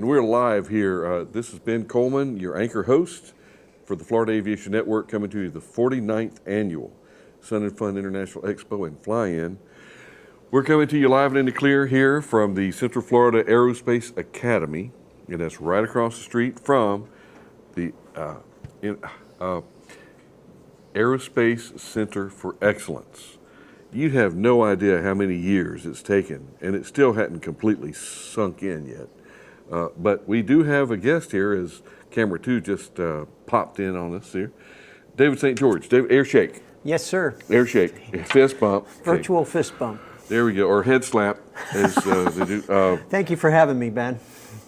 and we're live here. This is Ben Coleman, your anchor host for the Florida Aviation Network, coming to you the 49th Annual Sun and Fun International Expo and Fly-In. We're coming to you live and in the clear here from the Central Florida Aerospace Academy, and that's right across the street from the Aerospace Center for Excellence. You have no idea how many years it's taken, and it still hadn't completely sunk in yet. But we do have a guest here, as camera 2 just popped in on us here. David StGeorge. David, air shake. Yes, sir. Air shake. Fist bump. Virtual fist bump. There we go. Or head slap, as they do. Thank you for having me, Ben.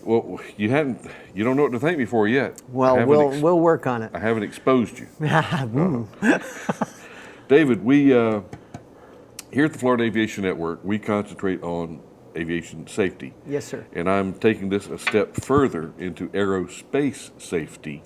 Well, you don't know what to thank me for yet. Well, we'll work on it. I haven't exposed you. David, we here at the Florida Aviation Network, we concentrate on aviation safety. Yes, sir. And I'm taking this a step further into aerospace safety.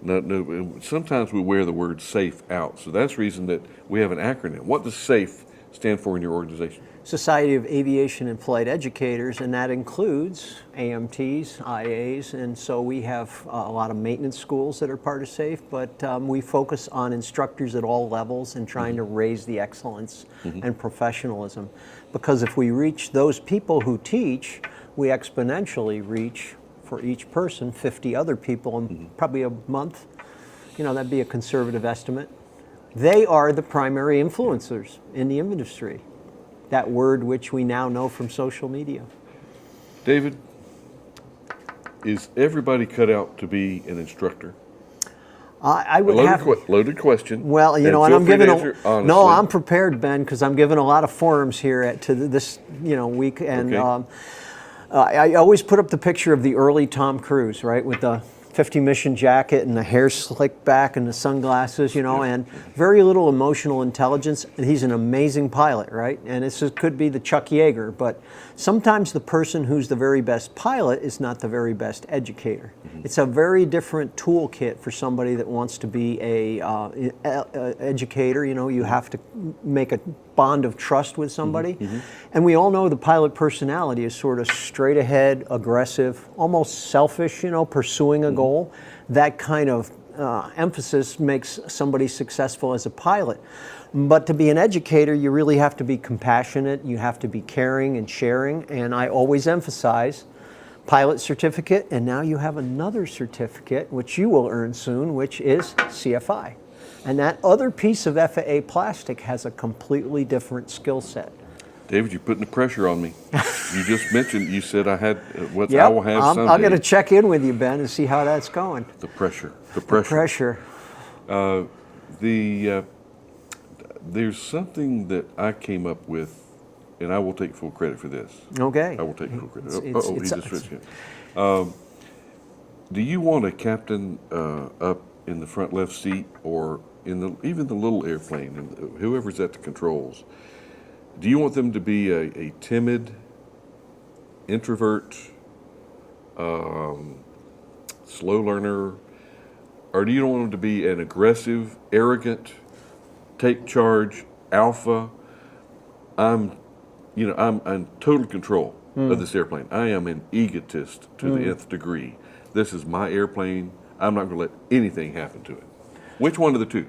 No, sometimes we wear the word safe out, so that's the reason that we have an acronym. What does SAFE stand for in your organization? Society of Aviation and Flight Educators, and that includes AMTs, IAs, and so we have a lot of maintenance schools that are part of SAFE, but we focus on instructors at all levels and trying to raise the excellence and professionalism. Because if we reach those people who teach, we exponentially reach, for each person, 50 other people in probably a month. You know, that'd be a conservative estimate. They are the primary influencers in the industry. That word which we now know from social media. David, is everybody cut out to be an instructor? I would loaded question. Well, you know, and I'm giving no. I'm prepared, Ben, because I'm giving a lot of forums here to this, week, and okay. I always put up the picture of the early Tom Cruise, right, with the 50 mission jacket and the hair slicked back and the sunglasses, and very little emotional intelligence. And he's an amazing pilot, right? And this could be the Chuck Yeager, but sometimes the person who's the very best pilot is not the very best educator. It's a very different toolkit for somebody that wants to be a educator. You have to make a bond of trust with somebody. And we all know the pilot personality is sort of straight ahead, aggressive, almost selfish, pursuing a goal. That kind of emphasis makes somebody successful as a pilot. But to be an educator, you really have to be compassionate, you have to be caring and sharing, and I always emphasize pilot certificate, and now you have another certificate, which you will earn soon, which is CFI. And that other piece of FAA plastic has a completely different skill set. David, you're putting the pressure on me. You just mentioned, you said I had what yep, I will have someday. I'm going to check in with you, Ben, and see how that's going. The pressure. There's something that I came up with, and I will take full credit for this. Okay. I will take full credit. He just switched it. Do you want a captain up in the front left seat, or in even the little airplane, and whoever's at the controls? Do you want them to be a timid, introvert, slow learner, or do you want them to be an aggressive, arrogant, take charge, alpha? I'm in total control of this airplane. I am an egotist to the nth degree. This is my airplane. I'm not going to let anything happen to it. Which one of the two?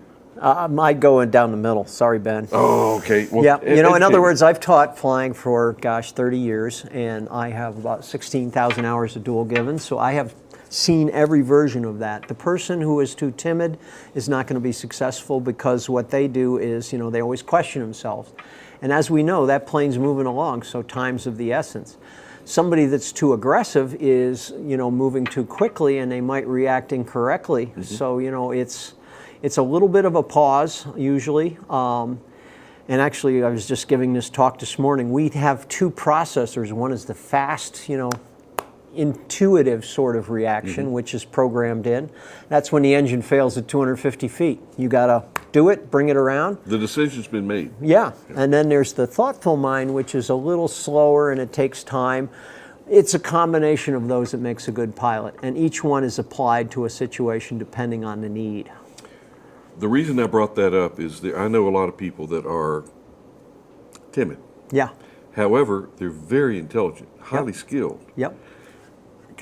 Might go down the middle. Sorry, Ben. Oh, okay. Well, yeah, in other words, I've taught flying for, 30 years, and I have about 16,000 hours of dual given, so I have seen every version of that. The person who is too timid is not going to be successful because what they do is, they always question themselves. And as we know, that plane's moving along, so time's of the essence. Somebody that's too aggressive is, moving too quickly, and they might react incorrectly. So, it's a little bit of a pause, usually. And actually, I was just giving this talk this morning. We have two processors. One is the fast, intuitive sort of reaction, which is programmed in. That's when the engine fails at 250 feet. You got to do it, bring it around. The decision's been made. Yeah. And then there's the thoughtful mind, which is a little slower and it takes time. It's a combination of those that makes a good pilot. And each one is applied to a situation depending on the need. The reason I brought that up is that I know a lot of people that are timid. Yeah. However, they're very intelligent, highly skilled. Yep.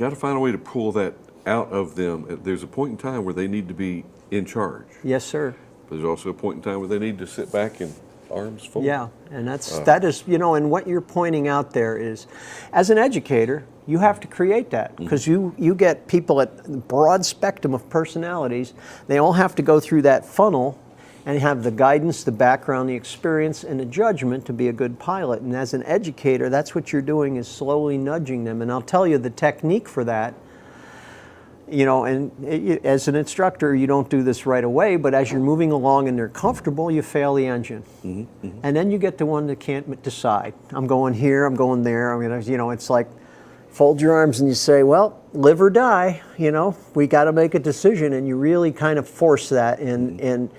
got to find a way to pull that out of them. There's a point in time where they need to be in charge. Yes, sir. But there's also a point in time where they need to sit back and arms folded. Yeah, and that is, you know, and what you're pointing out there is, as an educator, you have to create that, because you get people at the broad spectrum of personalities. They all have to go through that funnel and have the guidance, the background, the experience, and the judgment to be a good pilot. And as an educator, that's what you're doing, is slowly nudging them. And I'll tell you the technique for that, you know, and as an instructor, you don't do this right away, but as you're moving along and they're comfortable, you fail the engine. And then you get the one that can't decide. I'm going here, I'm going there. I mean, you know, it's like, fold your arms and you say, well, live or die, you know, we got to make a decision. And you really kind of force that. And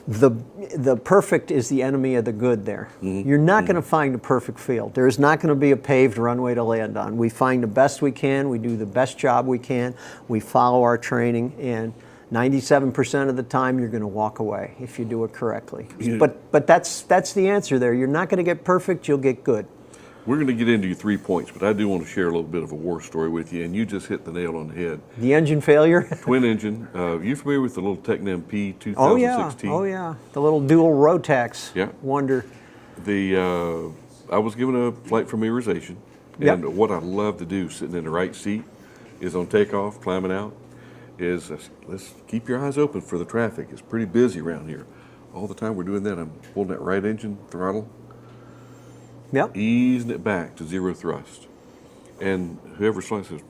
the perfect is the enemy of the good there. You're not going to find a perfect field. There's not going to be a paved runway to land on. We find the best we can. We do the best job we can. We follow our training. And 97% of the time, you're going to walk away if you do it correctly. But that's the answer there. You're not going to get perfect. You'll get good. We're going to get into your 3 points, but I do want to share a little bit of a war story with you, and you just hit the nail on the head. The engine failure? Twin engine. You familiar with the little Technam P 2016? Oh yeah. The little dual Rotax wonder. I was given a flight familiarization, and what I love to do, sitting in the right seat, is on takeoff, climbing out, is let's keep your eyes open for the traffic. It's pretty busy around here. All the time we're doing that, I'm pulling that right engine throttle, easing it back to zero thrust. And whoever's flying says,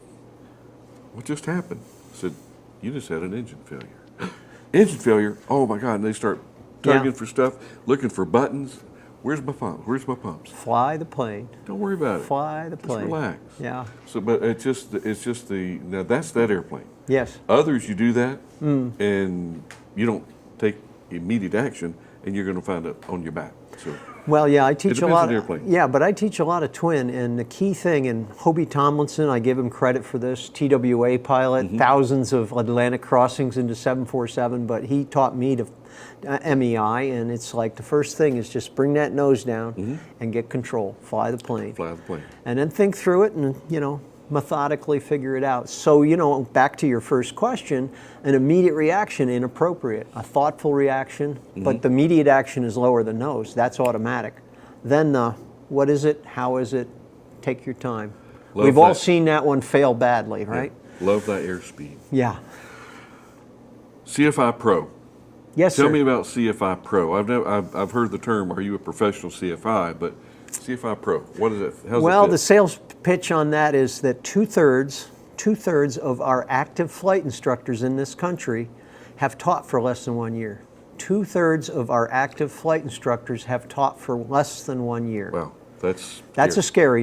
what just happened? I said, you just had an engine failure. Engine failure? Oh my God. And they start tugging for stuff, looking for buttons. Where's my pumps? Where's my pumps? Fly the plane. Don't worry about it. Fly the plane. Just relax. Yeah. So, but it's just now that's that airplane. Yes. Others, you do that and you don't take immediate action, and you're going to find it on your back. So. Well, yeah, I teach a lot. Yeah, but I teach a lot of twin, and the key thing, and Obie Tomlinson, I give him credit for this, TWA pilot, thousands of Atlantic crossings into 747, but he taught me to MEI, and it's like the first thing is just bring that nose down and get control, fly the plane. Fly the plane. And then think through it and, you know, methodically figure it out. So, you know, back to your first question, an immediate reaction, inappropriate. A thoughtful reaction, but the immediate action is lower the nose. That's automatic. Then what is it? How is it? Take your time. We've all seen that one fail badly, right? Yeah. Love that airspeed. Yeah. CFI Pro. Yes, sir. Tell me about CFI Pro. I've heard the term, are you a professional CFI? But CFI Pro, what is it? How's it the sales pitch on that is that two-thirds of our active flight instructors in this country have taught for less than 1 year. 2/3 of our active flight instructors have taught for less than 1 year. Wow, that's a scary,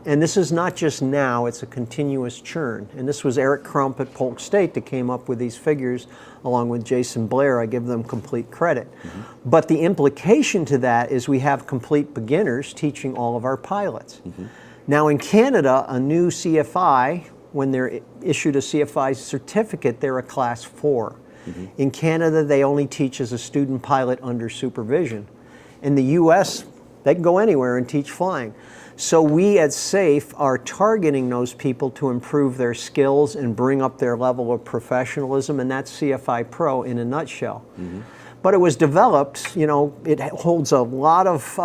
And this is not just now, it's a continuous churn. And this was Eric Crump at Polk State that came up with these figures along with Jason Blair. I give them complete credit. But the implication to that is we have complete beginners teaching all of our pilots. Now in Canada, a new CFI, when they're issued a CFI certificate, they're a class 4. In Canada, they only teach as a student pilot under supervision. In the US, they can go anywhere and teach flying. So we at SAFE are targeting those people to improve their skills and bring up their level of professionalism, and that's CFI Pro in a nutshell. But it was developed, you know, it holds a lot of,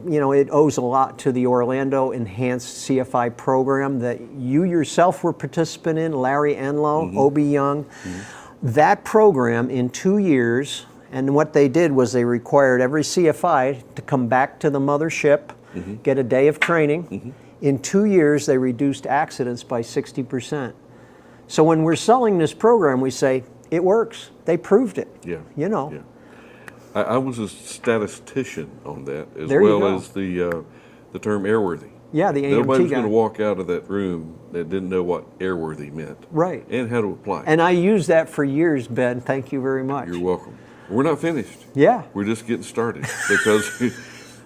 you know, it owes a lot to the Orlando Enhanced CFI program that you yourself were participant in, Larry Enlow, Obie Young. That program in 2 years, and what they did was they required every CFI to come back to the mothership, get a day of training. In 2 years, they reduced accidents by 60%. So when we're selling this program, we say, it works. They proved it. Yeah. You know. Yeah. I was a statistician on that, as There you well go. as the term airworthy. Yeah, the AMT Nobody's guy. going to walk out of that room that didn't know what airworthy meant. Right. And how to apply it. And I used that for years, Ben. Thank you very much. You're welcome. We're not finished. Yeah. We're just getting started because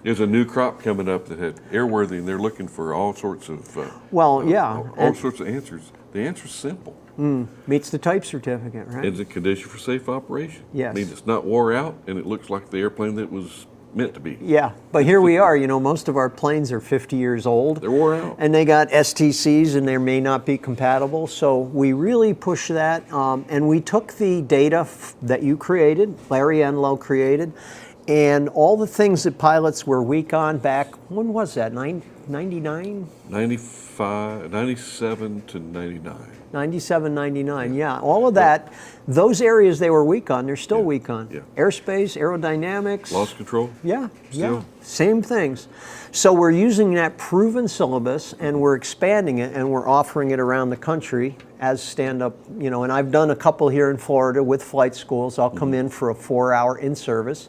there's a new crop coming up that had airworthy, and they're looking for all sorts of all sorts of answers. The answer's simple. Meets the type certificate, right? It's a condition for safe operation. Yes. Means it's not wore out, and it looks like the airplane that was meant to be. Yeah, but here we are. Most of our planes are 50 years old. They're wore out. And they got STCs, and they may not be compatible. So we really push that. And we took the data that you created, Larry Enlow created, and all the things that pilots were weak on back, when was that, 99? 95, 97 to 99. 97, 99, yeah. All of that, those areas they were weak on, they're still weak on. Yeah. Airspace, aerodynamics. Loss control? Yeah, Still. yeah, same things. So we're using that proven syllabus, and we're expanding it, and we're offering it around the country as stand-up, and I've done a couple here in Florida with flight schools. I'll come in for a 4-hour in-service,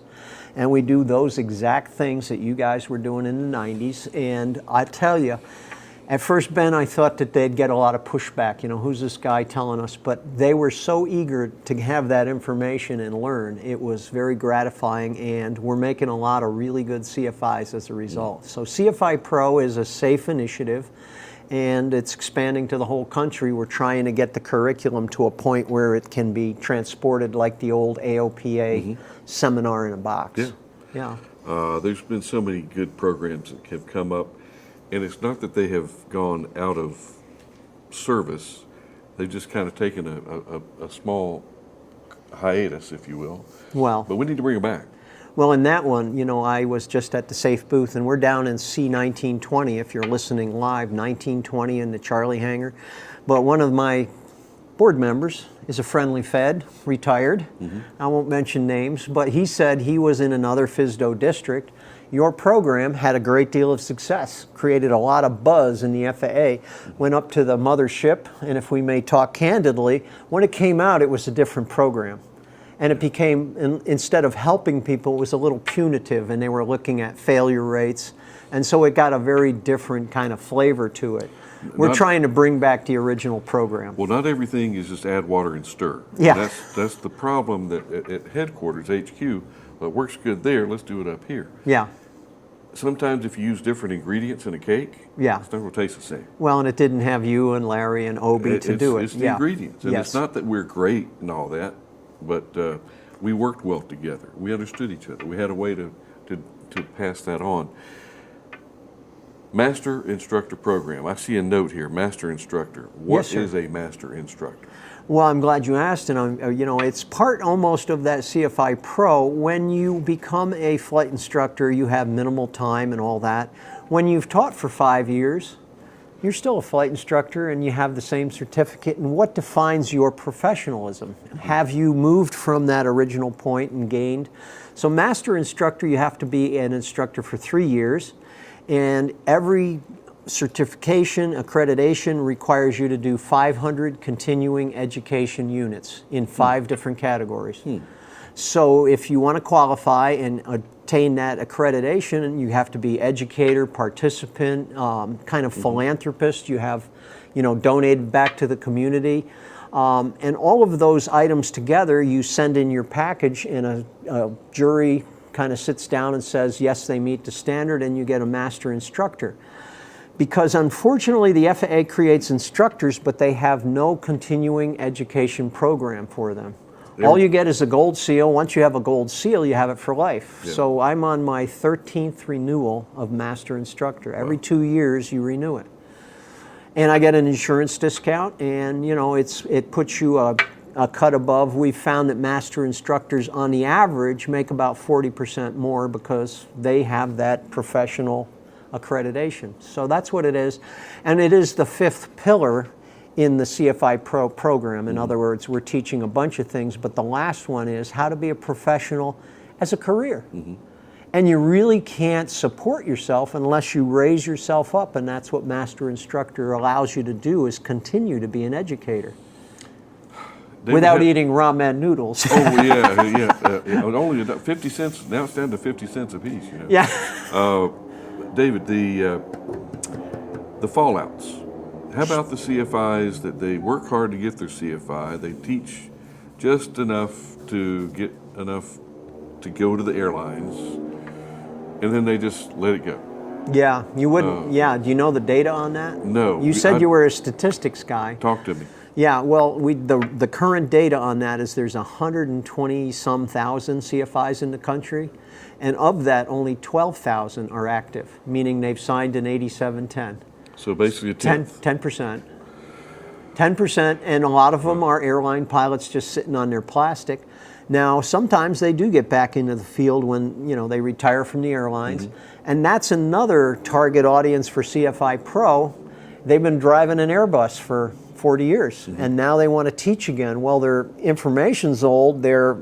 and we do those exact things that you guys were doing in the 90s. And I tell you, at first, Ben, I thought that they'd get a lot of pushback. Who's this guy telling us? But they were so eager to have that information and learn. It was very gratifying, and we're making a lot of really good CFIs as a result. So CFI Pro is a safe initiative, and it's expanding to the whole country. We're trying to get the curriculum to a point where it can be transported like the old AOPA seminar in a box. Yeah. There's been so many good programs that have come up. And it's not that they have gone out of service. They've just kind of taken a small hiatus, if you will. Well, but we need to bring them back. Well, in that one, I was just at the SAFE booth, and we're down in C1920, if you're listening live, 1920 in the Charlie hangar. But one of my board members is a friendly Fed, retired. I won't mention names, but he said he was in another FSDO district. Your program had a great deal of success, created a lot of buzz in the FAA, went up to the mothership, and if we may talk candidly, when it came out, it was a different program. And it became, instead of helping people, it was a little punitive, and they were looking at failure rates, and so it got a very different kind of flavor to it. We're trying to bring back the original program. Well, not everything is just add water and stir. Yeah. That's the problem that at headquarters, HQ, well, it works good there, let's do it up here. Yeah. Sometimes if you use different ingredients in a cake, it's not going to taste the same. Well, and it didn't have you and Larry and Obie to do it. It's the ingredients. And it's not that we're great and all that, but we worked well together. We understood each other. We had a way to pass that on. Master Instructor Program. I see a note here, Master Instructor. What is a Master Instructor? Well, I'm glad you asked, and it's part almost of that CFI Pro. When you become a flight instructor, you have minimal time and all that. When you've taught for 5 years, you're still a flight instructor and you have the same certificate. And what defines your professionalism? Have you moved from that original point and gained? So Master Instructor, you have to be an instructor for 3 years, and every certification, accreditation requires you to do 500 continuing education units in 5 different categories. So if you want to qualify and attain that accreditation, you have to be educator, participant, kind of philanthropist. You have, donated back to the community. And all of those items together, you send in your package, and a jury kind of sits down and says, yes, they meet the standard, and you get a master instructor. Because unfortunately, the FAA creates instructors, but they have no continuing education program for them. All you get is a gold seal. Once you have a gold seal, you have it for life. Yeah. So I'm on my 13th renewal of Master Instructor. Every 2 years, you renew it. And I get an insurance discount, and it puts you a cut above. We've found that Master Instructors, on the average, make about 40% more because they have that professional accreditation. So that's what it is. And it is the 5th pillar in the CFI Pro program. In other words, we're teaching a bunch of things, but the last one is how to be a professional as a career. And you really can't support yourself unless you raise yourself up, and that's what Master Instructor allows you to do, is continue to be an educator. Without eating ramen noodles. Only 50 cents, now it's down to 50 cents a piece. Yeah. David, the fallouts. How about the CFIs that they work hard to get their CFI, they teach just enough to get enough to go to the airlines, and then they just let it go? Yeah, you wouldn't. Yeah, do you know the data on that? No. You said you were a statistics guy. Talk to me. Yeah, well, the current data on that is there's 120 some thousand CFIs in the country, and of that, only 12,000 are active, meaning they've signed an 8710. So basically a 10th. 10%. 10%, and a lot of them are airline pilots just sitting on their plastic. Now, sometimes they do get back into the field when they retire from the airlines, and that's another target audience for CFI Pro. They've been driving an Airbus for 40 years, and now they want to teach again. Well, their information's old, their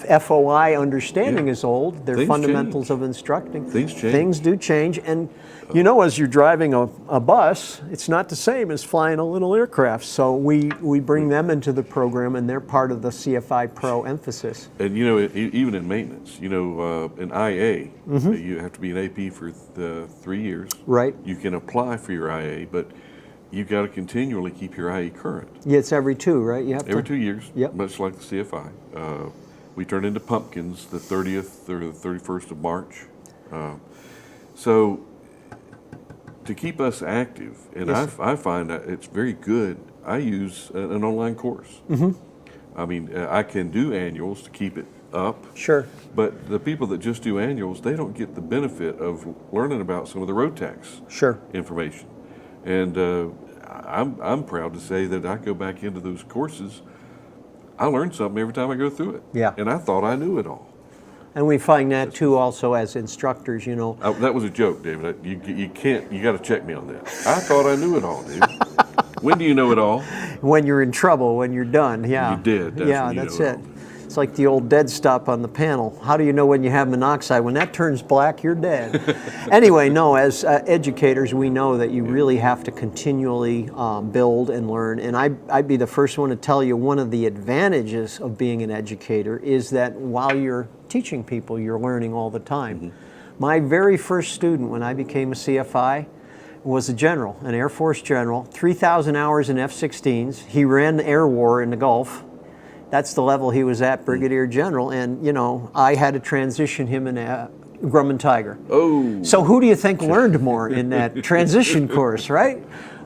FOI understanding is old, their fundamentals of instructing. Things change. Things do change, and as you're driving a bus, it's not the same as flying a little aircraft. So we bring them into the program, and they're part of the CFI Pro emphasis. And even in maintenance, in IA, you have to be an AP for 3 years. Right. You can apply for your IA, but you've got to continually keep your IA current. Yeah, it's every 2, right? You have every 2 years. Yep. Much like the CFI. We turn into pumpkins the 30th or the 31st of March. So to keep us active, and I find that it's very good, I use an online course. I mean, I can do annuals to keep it up. Sure. But the people that just do annuals, they don't get the benefit of learning about some of the road tax information. And I'm proud to say that I go back into those courses. I learn something every time I go through it. Yeah. And I thought I knew it all. And we find that too also as instructors, That was a joke, David. You got to check me on that. I thought I knew it all, David. When do you know it all? When you're in trouble, when you're done, yeah. You did. That's it. It's like the old dead stop on the panel. How do you know when you have monoxide? When that turns black, you're dead. Anyway, no, as educators, we know that you really have to continually build and learn. And I'd be the first one to tell you one of the advantages of being an educator is that while you're teaching people, you're learning all the time. My very first student when I became a CFI was a general, an Air Force general, 3,000 hours in F-16s. He ran the air war in the Gulf. That's the level he was at, Brigadier General, and I had to transition him in a Grumman Tiger. Oh. So who do you think learned more in that transition course, right?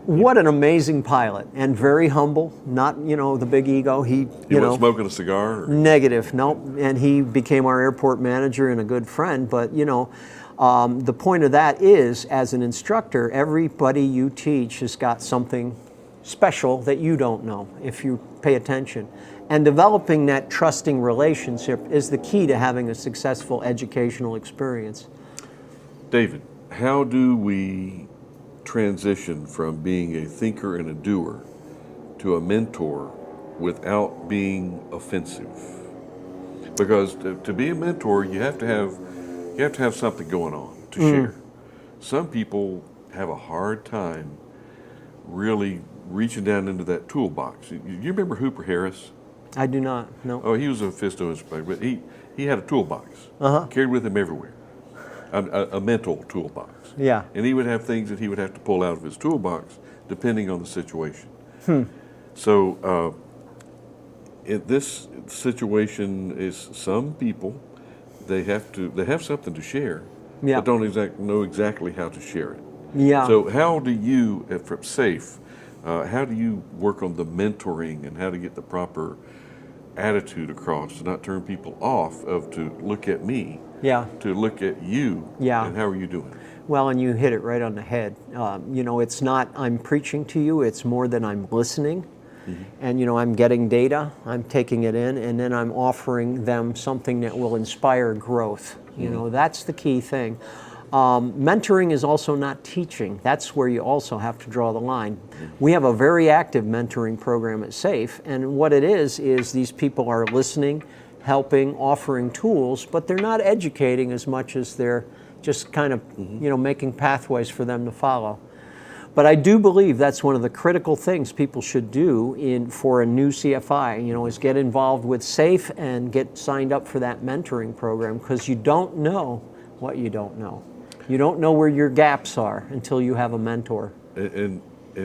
What an amazing pilot, and very humble, not, the big ego. He wasn't smoking a cigar? Or? Negative, nope. And he became our airport manager and a good friend, but the point of that is, as an instructor, everybody you teach has got something special that you don't know if you pay attention. And developing that trusting relationship is the key to having a successful educational experience. David, how do we transition from being a thinker and a doer to a mentor without being offensive? Because to be a mentor, you have to have something going on to share. Some people have a hard time really reaching down into that toolbox. You remember Hooper Harris? I do not, no. Oh, he was a Fisto inspector, but he had a toolbox. Carried with him everywhere. A mental toolbox. Yeah. And he would have things that he would have to pull out of his toolbox depending on the situation. So this situation is some people, they have something to share, but don't know exactly how to share it. Yeah. So how do you, from SAFE, how do you work on the mentoring and how to get the proper attitude across to not turn people off to look at me, to look at you, and how are you doing? Well, and you hit it right on the head. It's not I'm preaching to you, it's more than I'm listening. And I'm getting data, I'm taking it in, and then I'm offering them something that will inspire growth. That's the key thing. Mentoring is also not teaching. That's where you also have to draw the line. We have a very active mentoring program at SAFE, and what it is these people are listening, helping, offering tools, but they're not educating as much as they're just kind of, making pathways for them to follow. But I do believe that's one of the critical things people should do for a new CFI, is get involved with SAFE and get signed up for that mentoring program, because you don't know what you don't know. You don't know where your gaps are until you have a mentor. And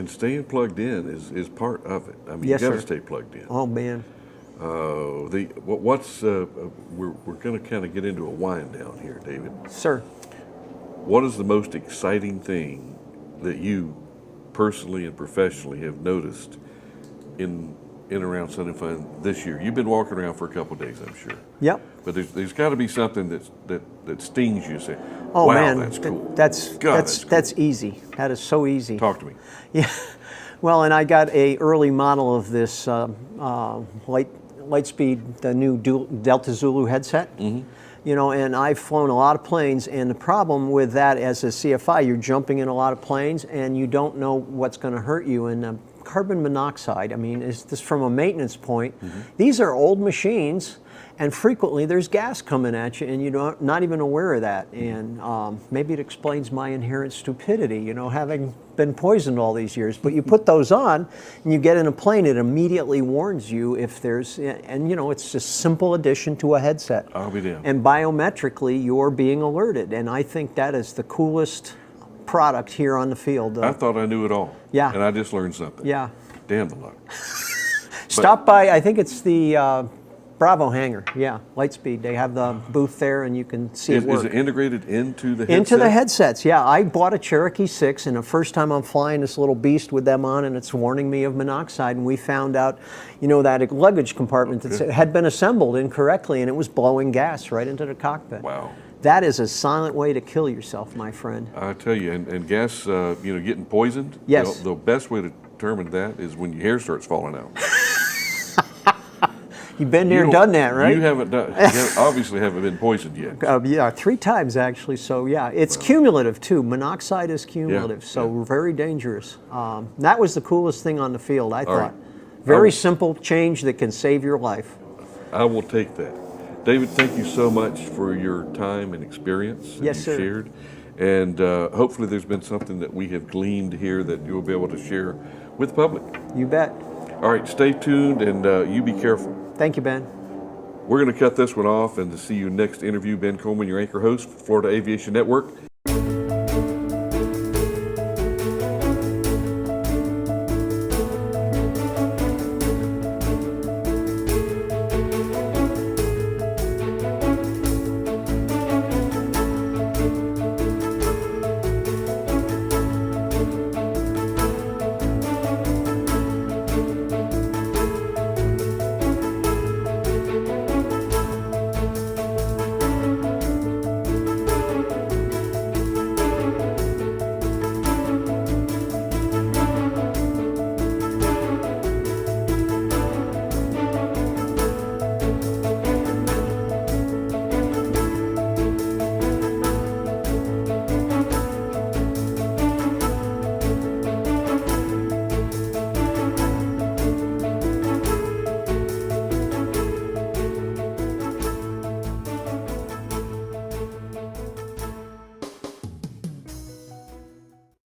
staying plugged in is part of it. I mean, Yes, you got to sir. stay plugged in. Oh, man. We're going to kind of get into a wind down here, David. Sir. what is the most exciting thing that you personally and professionally have noticed in around Sun and Fun this year? You've been walking around for a couple of days, I'm sure. Yep. But there's got to be something that stings you. Say, oh wow, man, that's cool. That's cool. easy. That is so easy. Talk to me. Yeah. Well, and I got a early model of this Lightspeed, the new Delta Zulu headset. Mm-hmm. You know, and I've flown a lot of planes, and the problem with that as a CFI, you're jumping in a lot of planes, and you don't know what's going to hurt you. And carbon monoxide, I mean, is this from a maintenance point? Mm-hmm. These are old machines, and frequently there's gas coming at you, and you're not even aware of that. And maybe it explains my inherent stupidity, you know, having been poisoned all these years. But you put those on, and you get in a plane, it immediately warns you if there's, and you know, it's just a simple addition to a headset. I'll be damned. And biometrically, you're being alerted. And I think that is the coolest product here on the field. I thought I knew it all. Yeah. And I just learned something. Yeah. Damn the luck. Stop by, I think it's the Bravo hangar. Yeah, Lightspeed. They have the booth there, and you can see it work. Is it integrated into the headset? Into the headsets, yeah. I bought a Cherokee 6, and the first time I'm flying this little beast with them on, and it's warning me of monoxide, and we found out, you know, that luggage compartment that had been assembled incorrectly, and it was blowing gas right into the cockpit. Wow. That is a silent way to kill yourself, my friend. I tell you, and gas, you know, getting poisoned. Yes. The best way to determine that is when your hair starts falling out. You've been there, done that, right? You haven't done. You obviously haven't been poisoned yet. Yeah, 3 times actually. So yeah, it's cumulative too. Monoxide is cumulative, so very dangerous. That was the coolest thing on the field, I thought. Right. Very simple change that can save your life. I will take that. David, thank you so much for your time and experience that Yes, you sir. shared. And hopefully there's been something that we have gleaned here that you'll be able to share with the public. You bet. All right, stay tuned and you be careful. Thank you, Ben. We're going to cut this one off and to see you next interview. Ben Coleman, your anchor host for Florida Aviation Network.